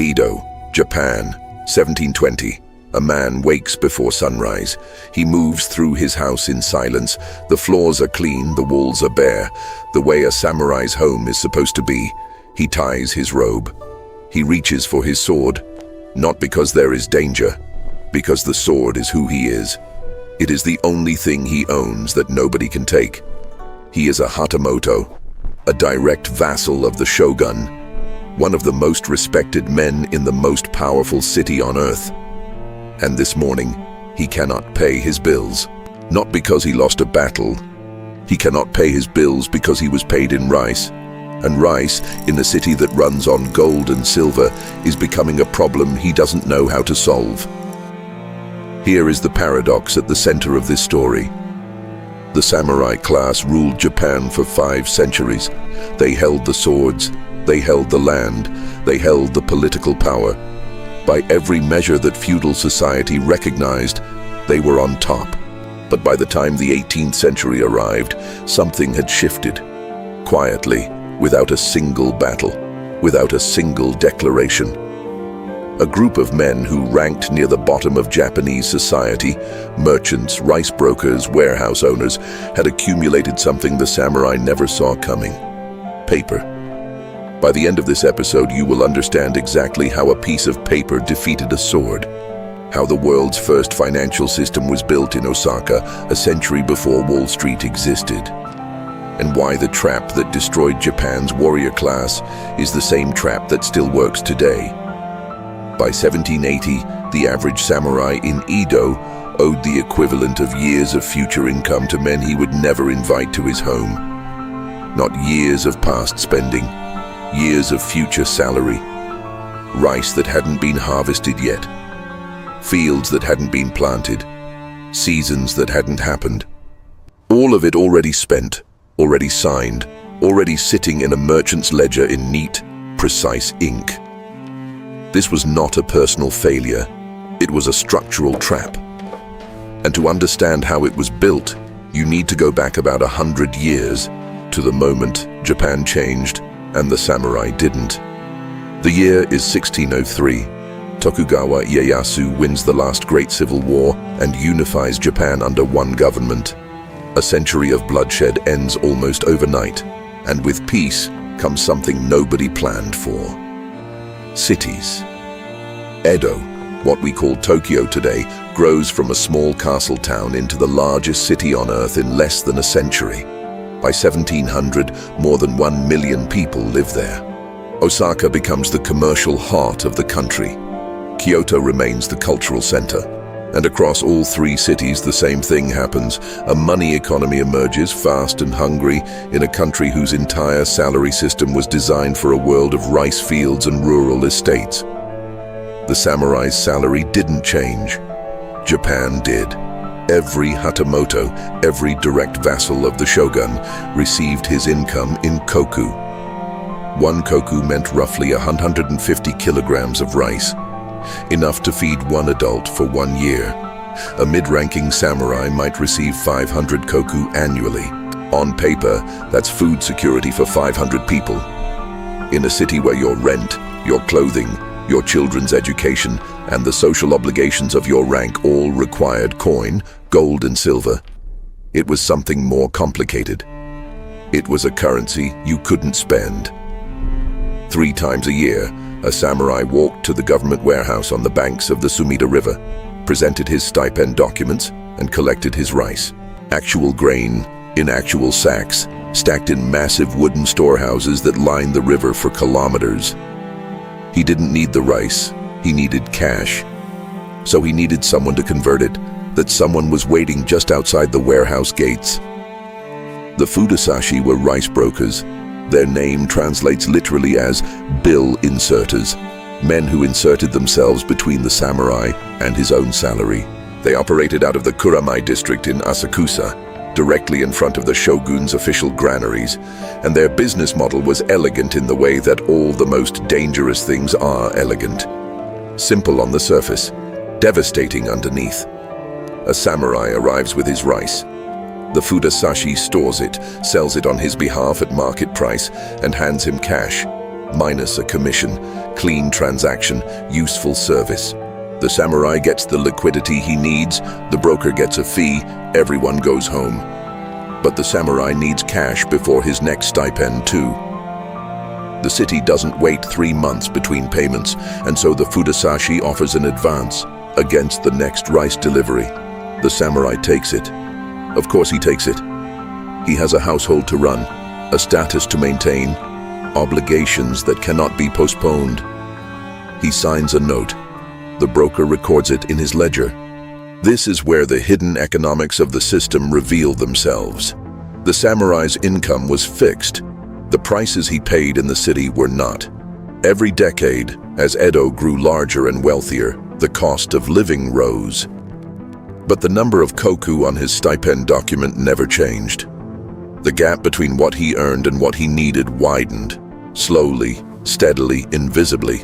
Edo, Japan, 1720. A man wakes before sunrise. He moves through his house in silence. The floors are clean, the walls are bare, the way a samurai's home is supposed to be. He ties his robe. He reaches for his sword, not because there is danger, because the sword is who he is. It is the only thing he owns that nobody can take. He is a Hatamoto, a direct vassal of the shogun, one of the most respected men in the most powerful city on earth. And this morning, he cannot pay his bills. Not because he lost a battle. He cannot pay his bills because he was paid in rice. And rice, in a city that runs on gold and silver, is becoming a problem he doesn't know how to solve. Here is the paradox at the center of this story. The samurai class ruled Japan for 5 centuries. They held the swords, they held the land, they held the political power. By every measure that feudal society recognized, they were on top. But by the time the 18th century arrived, something had shifted. Quietly, without a single battle, without a single declaration. A group of men who ranked near the bottom of Japanese society, merchants, rice brokers, warehouse owners, had accumulated something the samurai never saw coming: paper. By the end of this episode, you will understand exactly how a piece of paper defeated a sword, how the world's first financial system was built in Osaka a century before Wall Street existed, and why the trap that destroyed Japan's warrior class is the same trap that still works today. By 1780, the average samurai in Edo owed the equivalent of years of future income to men he would never invite to his home. Not years of past spending, years of future salary. Rice that hadn't been harvested yet. Fields that hadn't been planted. Seasons that hadn't happened. All of it already spent, already signed, already sitting in a merchant's ledger in neat, precise ink. This was not a personal failure. It was a structural trap. And to understand how it was built, you need to go back about 100 years to the moment Japan changed and the samurai didn't. The year is 1603. Tokugawa Ieyasu wins the last great civil war and unifies Japan under one government. A century of bloodshed ends almost overnight, and with peace comes something nobody planned for. Cities. Edo, what we call Tokyo today, grows from a small castle town into the largest city on earth in less than a century. By 1700, more than 1 million people live there. Osaka becomes the commercial heart of the country. Kyoto remains the cultural center. And across all 3 cities, the same thing happens. A money economy emerges, fast and hungry, in a country whose entire salary system was designed for a world of rice fields and rural estates. The samurai's salary didn't change. Japan did. Every Hatamoto, every direct vassal of the shogun, received his income in koku. 1 koku meant roughly 150 kilograms of rice, enough to feed 1 adult for 1 year. A mid-ranking samurai might receive 500 koku annually. On paper, that's food security for 500 people. In a city where your rent, your clothing, your children's education, and the social obligations of your rank all required coin, gold and silver, it was something more complicated. It was a currency you couldn't spend. 3 times a year, a samurai walked to the government warehouse on the banks of the Sumida River, presented his stipend documents, and collected his rice. Actual grain, in actual sacks, stacked in massive wooden storehouses that lined the river for kilometers. He didn't need the rice, he needed cash. So he needed someone to convert it, that someone was waiting just outside the warehouse gates. The Fudasashi were rice brokers. Their name translates literally as bill inserters, men who inserted themselves between the samurai and his own salary. They operated out of the Kuramai district in Asakusa, directly in front of the shogun's official granaries, and their business model was elegant in the way that all the most dangerous things are elegant. Simple on the surface, devastating underneath. A samurai arrives with his rice. The Fudasashi stores it, sells it on his behalf at market price, and hands him cash. minus a commission, clean transaction, useful service. The samurai gets the liquidity he needs, the broker gets a fee, everyone goes home. But the samurai needs cash before his next stipend too. The city doesn't wait 3 months between payments, and so the Fudasashi offers an advance against the next rice delivery. The samurai takes it. Of course he takes it. He has a household to run, a status to maintain, obligations that cannot be postponed. He signs a note. The broker records it in his ledger. This is where the hidden economics of the system reveal themselves. The samurai's income was fixed. The prices he paid in the city were not. Every decade, as Edo grew larger and wealthier, the cost of living rose. But the number of koku on his stipend document never changed. The gap between what he earned and what he needed widened, slowly, steadily, invisibly,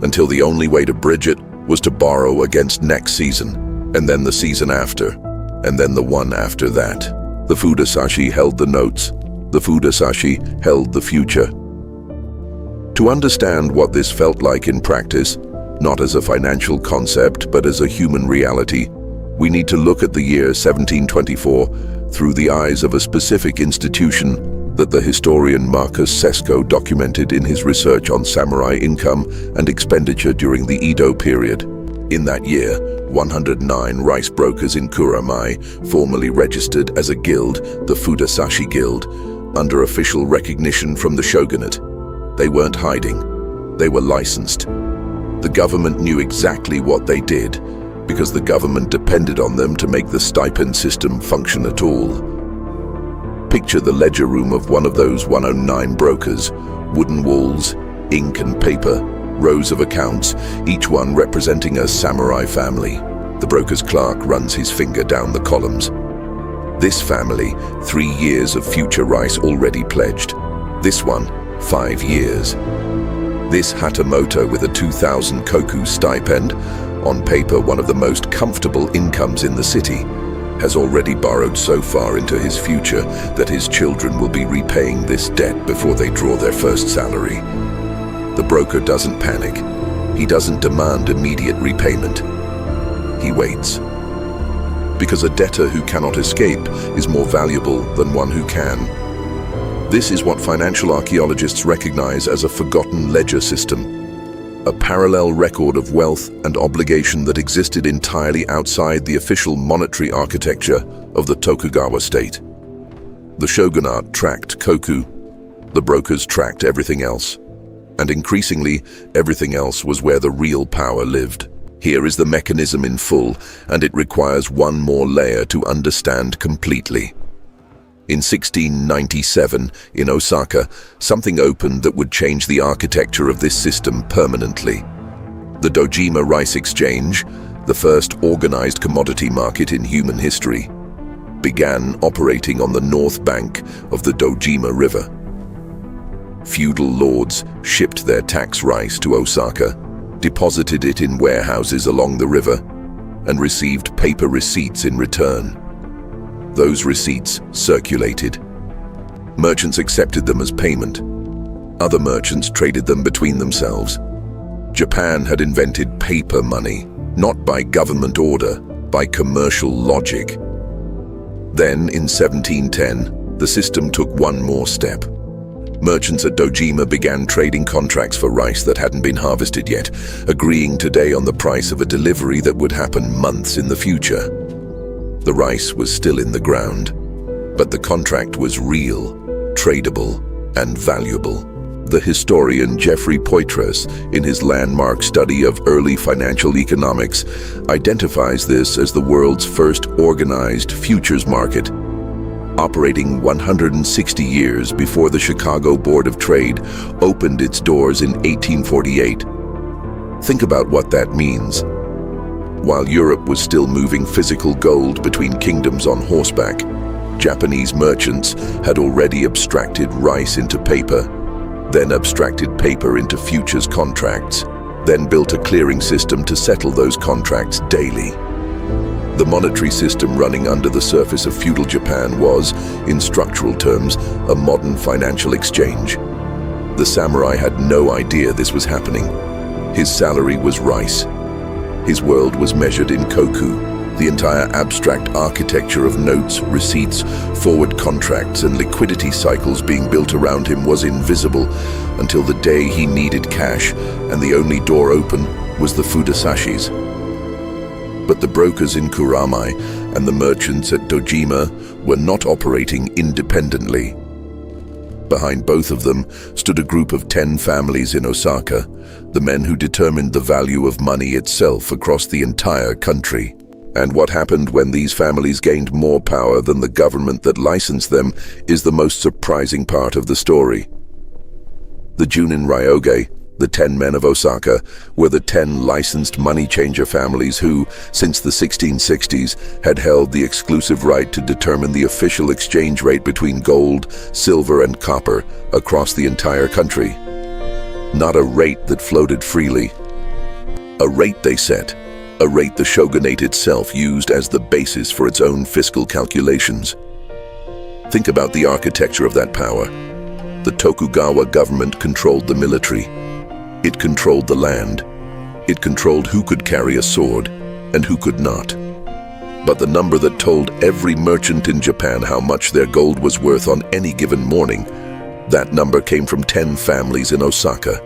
until the only way to bridge it was to borrow against next season, and then the season after, and then the one after that. The Fudasashi held the notes. The Fudasashi held the future. To understand what this felt like in practice, not as a financial concept but as a human reality, we need to look at the year 1724 through the eyes of a specific institution that the historian Marcus Sesko documented in his research on samurai income and expenditure during the Edo period. In that year, 109 rice brokers in Kuramai formally registered as a guild, the Fudasashi Guild, under official recognition from the shogunate. They weren't hiding. They were licensed. The government knew exactly what they did, because the government depended on them to make the stipend system function at all. Picture the ledger room of one of those 109 brokers, wooden walls, ink and paper, rows of accounts, each one representing a samurai family. The broker's clerk runs his finger down the columns. This family, 3 years of future rice already pledged. This one, 5 years. This Hatamoto with a 2,000 koku stipend, on paper one of the most comfortable incomes in the city, has already borrowed so far into his future that his children will be repaying this debt before they draw their first salary. The broker doesn't panic. He doesn't demand immediate repayment. He waits. Because a debtor who cannot escape is more valuable than one who can. This is what financial archaeologists recognize as a forgotten ledger system. A parallel record of wealth and obligation that existed entirely outside the official monetary architecture of the Tokugawa state. The shogunate tracked koku, the brokers tracked everything else. And increasingly, everything else was where the real power lived. Here is the mechanism in full, and it requires one more layer to understand completely. In 1697, in Osaka, something opened that would change the architecture of this system permanently. The Dojima Rice Exchange, the first organized commodity market in human history, began operating on the north bank of the Dojima River. Feudal lords shipped their tax rice to Osaka, deposited it in warehouses along the river, and received paper receipts in return. Those receipts circulated. Merchants accepted them as payment. Other merchants traded them between themselves. Japan had invented paper money, not by government order, by commercial logic. Then, in 1710, the system took one more step. Merchants at Dojima began trading contracts for rice that hadn't been harvested yet, agreeing today on the price of a delivery that would happen months in the future. The rice was still in the ground, but the contract was real, tradable, and valuable. The historian Geoffrey Poitras, in his landmark study of early financial economics, identifies this as the world's first organized futures market, operating 160 years before the Chicago Board of Trade opened its doors in 1848. Think about what that means. While Europe was still moving physical gold between kingdoms on horseback, Japanese merchants had already abstracted rice into paper, then abstracted paper into futures contracts, then built a clearing system to settle those contracts daily. The monetary system running under the surface of feudal Japan was, in structural terms, a modern financial exchange. The samurai had no idea this was happening. His salary was rice. His world was measured in koku. The entire abstract architecture of notes, receipts, forward contracts, and liquidity cycles being built around him was invisible until the day he needed cash, and the only door open was the Fudasashis. But the brokers in Kuramai and the merchants at Dojima were not operating independently. Behind both of them stood a group of 10 families in Osaka, the men who determined the value of money itself across the entire country. And what happened when these families gained more power than the government that licensed them is the most surprising part of the story. The Junin Ryoge, the 10 men of Osaka, were the 10 licensed money changer families who, since the 1660s, had held the exclusive right to determine the official exchange rate between gold, silver, and copper across the entire country. Not a rate that floated freely. A rate they set. A rate the shogunate itself used as the basis for its own fiscal calculations. Think about the architecture of that power. The Tokugawa government controlled the military. It controlled the land. It controlled who could carry a sword and who could not. But the number that told every merchant in Japan how much their gold was worth on any given morning, that number came from 10 families in Osaka.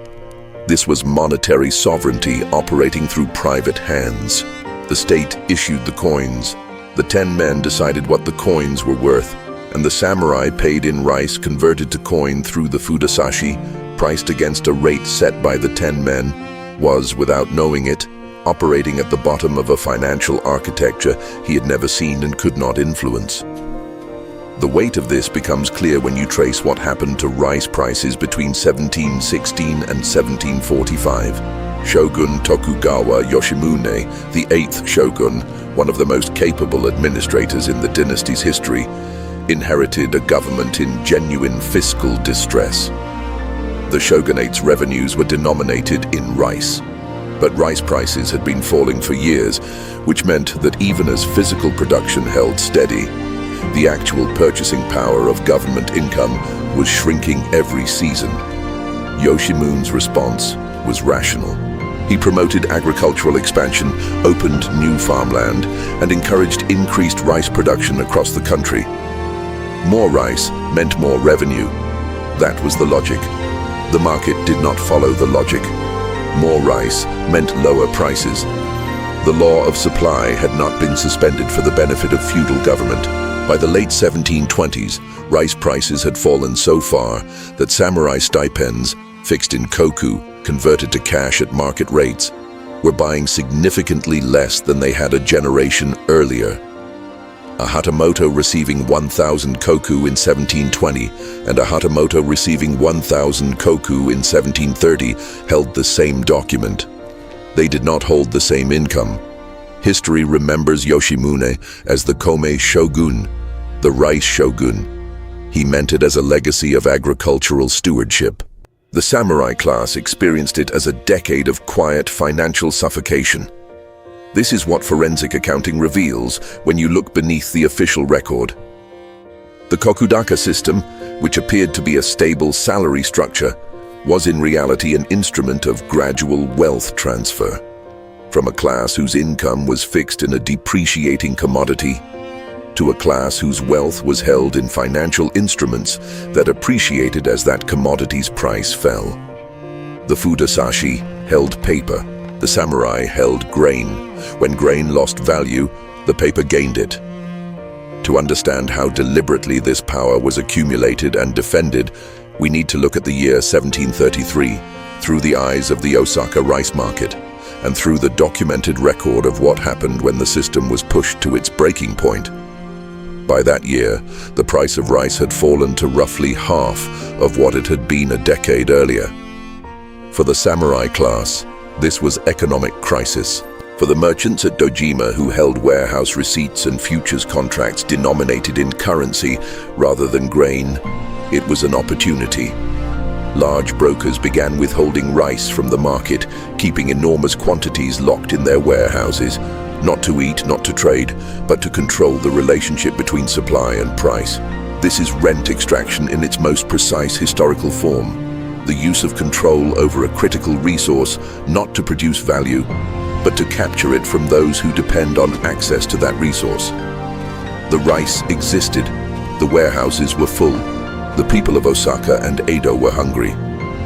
This was monetary sovereignty operating through private hands. The state issued the coins. The 10 men decided what the coins were worth, and the samurai paid in rice converted to coin through the Fudasashi, priced against a rate set by the 10 men, was, without knowing it, operating at the bottom of a financial architecture he had never seen and could not influence. The weight of this becomes clear when you trace what happened to rice prices between 1716 and 1745. Shogun Tokugawa Yoshimune, the 8th shogun, one of the most capable administrators in the dynasty's history, inherited a government in genuine fiscal distress. The shogunate's revenues were denominated in rice, but rice prices had been falling for years, which meant that even as physical production held steady, the actual purchasing power of government income was shrinking every season. Yoshimune's response was rational. He promoted agricultural expansion, opened new farmland, and encouraged increased rice production across the country. More rice meant more revenue. That was the logic. The market did not follow the logic. More rice meant lower prices. The law of supply had not been suspended for the benefit of feudal government. By the late 1720s, rice prices had fallen so far that samurai stipends, fixed in koku, converted to cash at market rates, were buying significantly less than they had a generation earlier. A hatamoto receiving 1,000 koku in 1720 and a hatamoto receiving 1,000 koku in 1730 held the same document. They did not hold the same income. History remembers Yoshimune as the Kome Shogun, the rice shogun. He meant it as a legacy of agricultural stewardship. The samurai class experienced it as a decade of quiet financial suffocation. This is what forensic accounting reveals when you look beneath the official record. The kokudaka system, which appeared to be a stable salary structure, was in reality an instrument of gradual wealth transfer. From a class whose income was fixed in a depreciating commodity, to a class whose wealth was held in financial instruments that appreciated as that commodity's price fell. The Fudasashi held paper, the samurai held grain. When grain lost value, the paper gained it. To understand how deliberately this power was accumulated and defended, we need to look at the year 1733 through the eyes of the Osaka rice market, and through the documented record of what happened when the system was pushed to its breaking point. By that year, the price of rice had fallen to roughly half of what it had been a decade earlier. For the samurai class, this was economic crisis. For the merchants at Dojima who held warehouse receipts and futures contracts denominated in currency rather than grain, it was an opportunity. Large brokers began withholding rice from the market, keeping enormous quantities locked in their warehouses, not to eat, not to trade, but to control the relationship between supply and price. This is rent extraction in its most precise historical form. the use of control over a critical resource not to produce value, but to capture it from those who depend on access to that resource. The rice existed, the warehouses were full, the people of Osaka and Edo were hungry.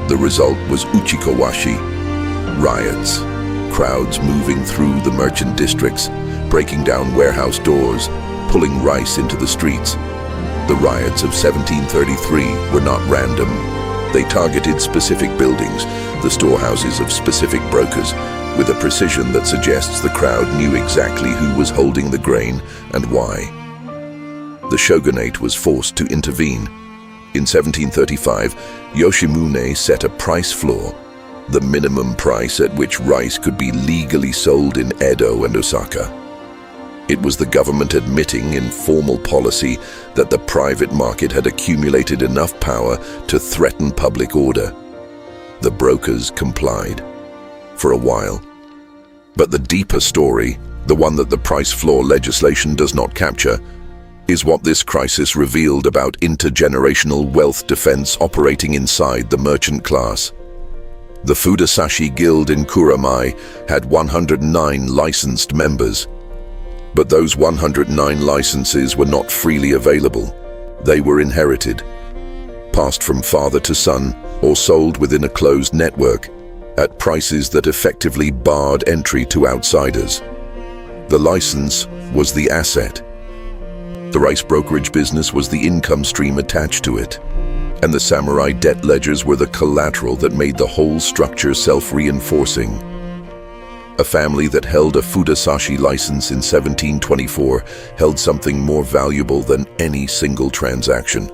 The result was uchikowashi, riots, crowds moving through the merchant districts, breaking down warehouse doors, pulling rice into the streets. The riots of 1733 were not random. They targeted specific buildings, the storehouses of specific brokers, with a precision that suggests the crowd knew exactly who was holding the grain and why. The shogunate was forced to intervene. In 1735, Yoshimune set a price floor, the minimum price at which rice could be legally sold in Edo and Osaka. It was the government admitting in formal policy that the private market had accumulated enough power to threaten public order. The brokers complied. For a while. But the deeper story, the one that the price floor legislation does not capture, is what this crisis revealed about intergenerational wealth defense operating inside the merchant class. The Fudasashi Guild in Kuramai had 109 licensed members. But those 109 licenses were not freely available. They were inherited, passed from father to son, or sold within a closed network, at prices that effectively barred entry to outsiders. The license was the asset. The rice brokerage business was the income stream attached to it, and the samurai debt ledgers were the collateral that made the whole structure self-reinforcing. A family that held a Fudasashi license in 1724 held something more valuable than any single transaction.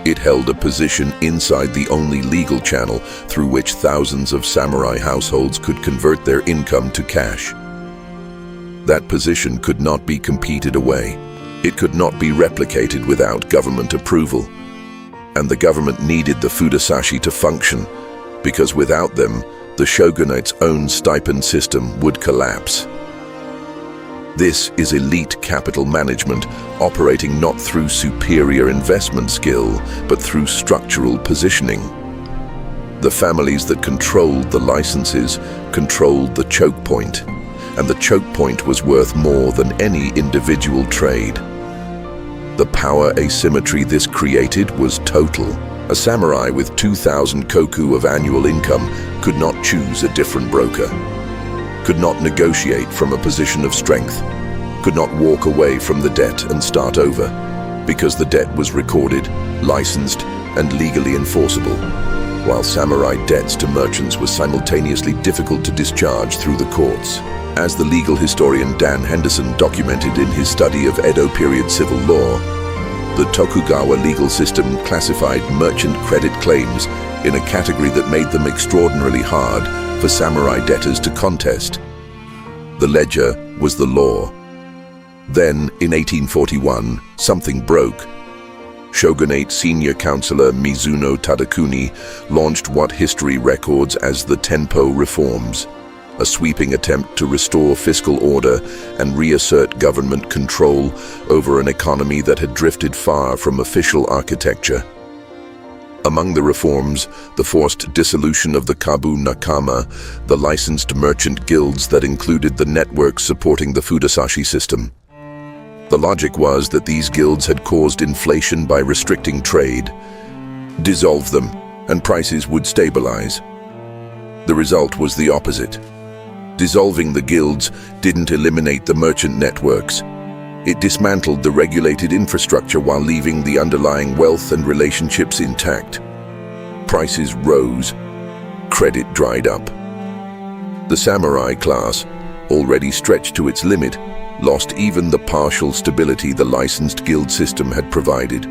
It held a position inside the only legal channel through which thousands of samurai households could convert their income to cash. That position could not be competed away. It could not be replicated without government approval. And the government needed the Fudasashi to function, because without them, the shogunate's own stipend system would collapse. This is elite capital management, operating not through superior investment skill, but through structural positioning. The families that controlled the licenses controlled the choke point, and the choke point was worth more than any individual trade. The power asymmetry this created was total. A samurai with 2,000 koku of annual income could not choose a different broker, could not negotiate from a position of strength, could not walk away from the debt and start over, because the debt was recorded, licensed, and legally enforceable, while samurai debts to merchants were simultaneously difficult to discharge through the courts. As the legal historian Dan Henderson documented in his study of Edo period civil law, the Tokugawa legal system classified merchant credit claims in a category that made them extraordinarily hard for samurai debtors to contest. The ledger was the law. Then, in 1841, something broke. Shogunate senior counselor Mizuno Tadakuni launched what history records as the Tenpo Reforms, a sweeping attempt to restore fiscal order and reassert government control over an economy that had drifted far from official architecture. Among the reforms, the forced dissolution of the Kabu Nakama, the licensed merchant guilds that included the networks supporting the Fudasashi system. The logic was that these guilds had caused inflation by restricting trade. Dissolve them, and prices would stabilize. The result was the opposite. Dissolving the guilds didn't eliminate the merchant networks. It dismantled the regulated infrastructure while leaving the underlying wealth and relationships intact. Prices rose. Credit dried up. The samurai class, already stretched to its limit, lost even the partial stability the licensed guild system had provided.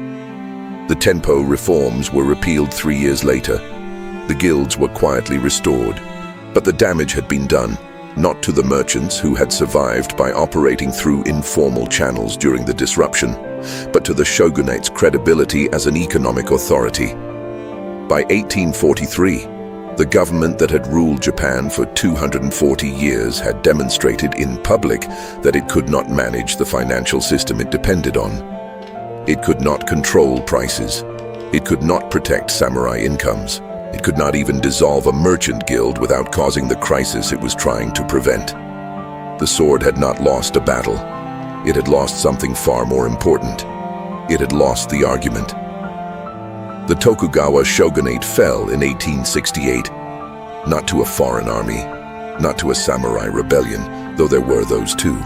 The Tenpo reforms were repealed 3 years later. The guilds were quietly restored. But the damage had been done, not to the merchants who had survived by operating through informal channels during the disruption, but to the shogunate's credibility as an economic authority. By 1843, the government that had ruled Japan for 240 years had demonstrated in public that it could not manage the financial system it depended on. It could not control prices. It could not protect samurai incomes. It could not even dissolve a merchant guild without causing the crisis it was trying to prevent. The sword had not lost a battle. It had lost something far more important. It had lost the argument. The Tokugawa shogunate fell in 1868, not to a foreign army, not to a samurai rebellion, though there were those too.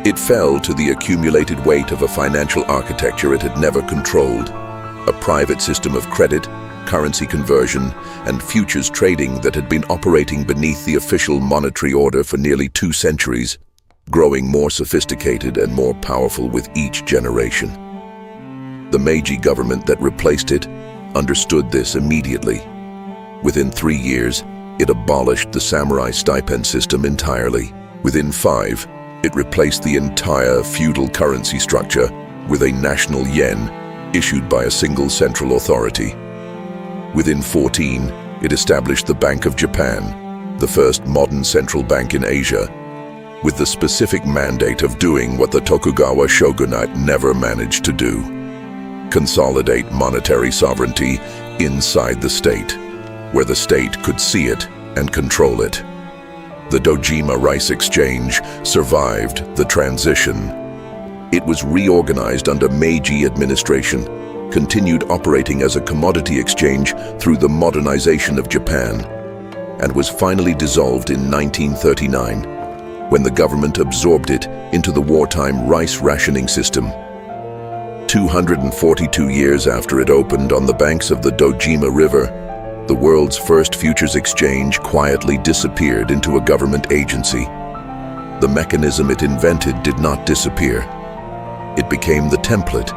It fell to the accumulated weight of a financial architecture it had never controlled, a private system of credit, currency conversion, and futures trading that had been operating beneath the official monetary order for nearly 2 centuries, growing more sophisticated and more powerful with each generation. The Meiji government that replaced it understood this immediately. Within 3 years, it abolished the samurai stipend system entirely. Within 5, it replaced the entire feudal currency structure with a national yen issued by a single central authority. Within 14, it established the Bank of Japan, the first modern central bank in Asia, with the specific mandate of doing what the Tokugawa shogunate never managed to do: consolidate monetary sovereignty inside the state, where the state could see it and control it. The Dojima Rice Exchange survived the transition. It was reorganized under Meiji administration, continued operating as a commodity exchange through the modernization of Japan, and was finally dissolved in 1939, when the government absorbed it into the wartime rice rationing system. 242 years after it opened on the banks of the Dojima River, the world's first futures exchange quietly disappeared into a government agency. The mechanism it invented did not disappear. It became the template.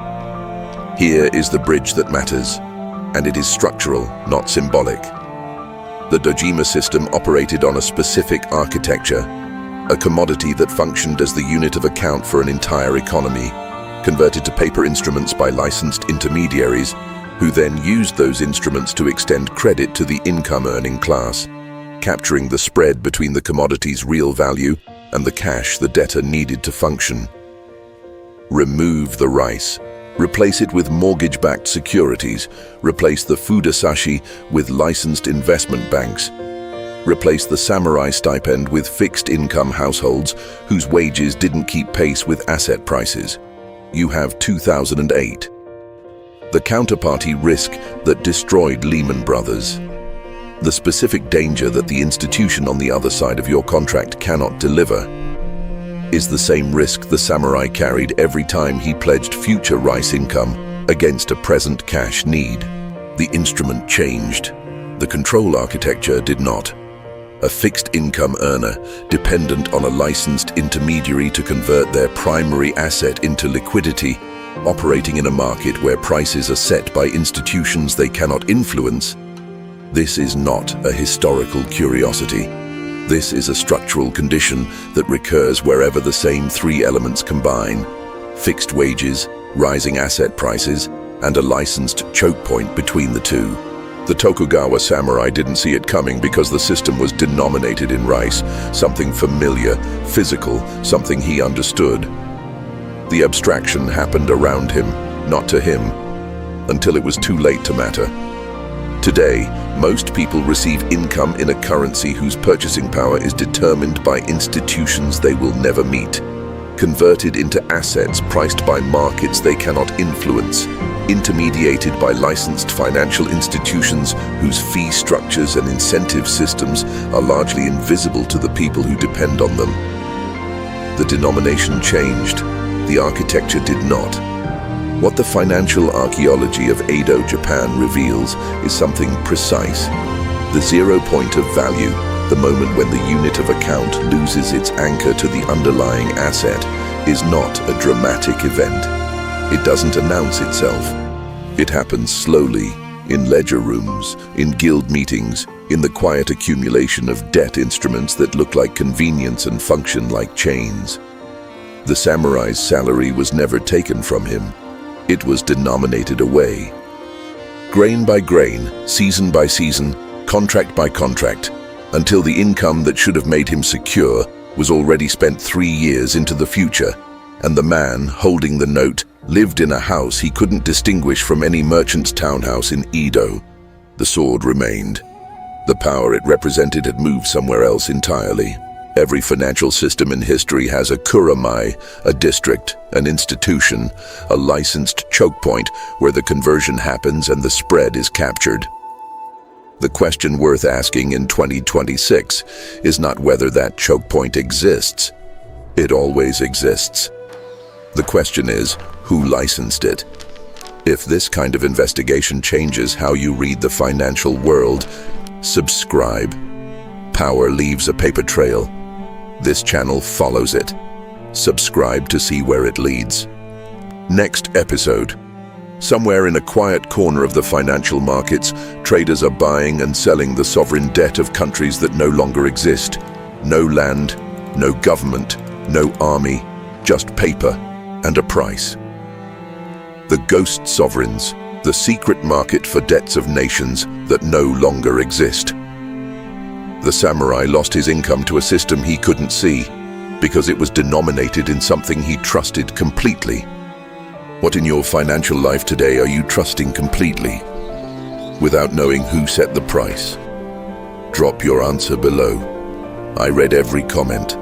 Here is the bridge that matters, and it is structural, not symbolic. The Dojima system operated on a specific architecture, a commodity that functioned as the unit of account for an entire economy, converted to paper instruments by licensed intermediaries, who then used those instruments to extend credit to the income-earning class, capturing the spread between the commodity's real value and the cash the debtor needed to function. Remove the rice. Replace it with mortgage-backed securities. Replace the Fudasashi with licensed investment banks. Replace the samurai stipend with fixed-income households whose wages didn't keep pace with asset prices. You have 2008. The counterparty risk that destroyed Lehman Brothers. The specific danger that the institution on the other side of your contract cannot deliver is the same risk the samurai carried every time he pledged future rice income against a present cash need. The instrument changed. The control architecture did not. A fixed income earner, dependent on a licensed intermediary to convert their primary asset into liquidity, operating in a market where prices are set by institutions they cannot influence. This is not a historical curiosity. This is a structural condition that recurs wherever the same 3 elements combine: fixed wages, rising asset prices, and a licensed choke point between the two. The Tokugawa samurai didn't see it coming because the system was denominated in rice, something familiar, physical, something he understood. The abstraction happened around him, not to him, until it was too late to matter. Today, most people receive income in a currency whose purchasing power is determined by institutions they will never meet, converted into assets priced by markets they cannot influence, intermediated by licensed financial institutions whose fee structures and incentive systems are largely invisible to the people who depend on them. The denomination changed. The architecture did not. What the financial archaeology of Edo, Japan reveals is something precise. The 0 point of value, the moment when the unit of account loses its anchor to the underlying asset, is not a dramatic event. It doesn't announce itself. It happens slowly, in ledger rooms, in guild meetings, in the quiet accumulation of debt instruments that look like convenience and function like chains. The samurai's salary was never taken from him. It was denominated away. Grain by grain, season by season, contract by contract, until the income that should have made him secure was already spent 3 years into the future, and the man holding the note lived in a house he couldn't distinguish from any merchant's townhouse in Edo. The sword remained. The power it represented had moved somewhere else entirely. Every financial system in history has a kuramai, a district, an institution, a licensed choke point where the conversion happens and the spread is captured. The question worth asking in 2026 is not whether that choke point exists. It always exists. The question is, who licensed it? If this kind of investigation changes how you read the financial world, subscribe. Power leaves a paper trail. This channel follows it. Subscribe to see where it leads. Next episode. Somewhere in a quiet corner of the financial markets, traders are buying and selling the sovereign debt of countries that no longer exist. No land, no government, no army, just paper and a price. The ghost sovereigns, the secret market for debts of nations that no longer exist. The samurai lost his income to a system he couldn't see because it was denominated in something he trusted completely. What in your financial life today are you trusting completely without knowing who set the price? Drop your answer below. I read every comment.